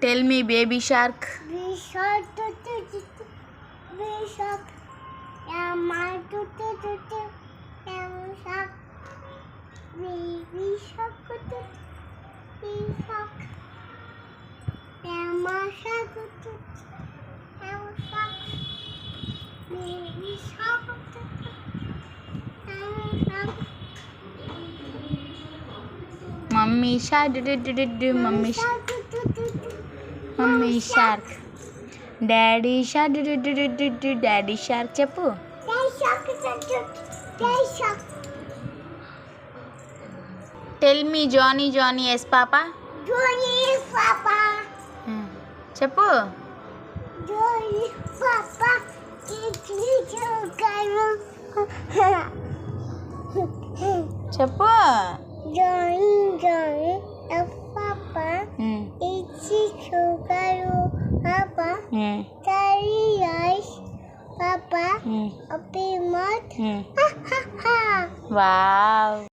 Tell me, baby shark. Baby shark, baby shark. Yeah, my baby shark. Baby shark, baby shark. Yeah, my shark, baby shark. Baby shark, baby shark. Mummy shark. Mummy shark. Mummy shark. Daddy shark. Daddy shark. చెప్పు. Daddy shark, daddy shark. Tell me, Johnny. Johnny, yes, Papa. Johnny, Papa. చెప్పు. Johnny, Papa. చెప్పు. Johnny, Papa. It's sugar, Papa. Daddy, yes, Papa. Open mouth. Wow.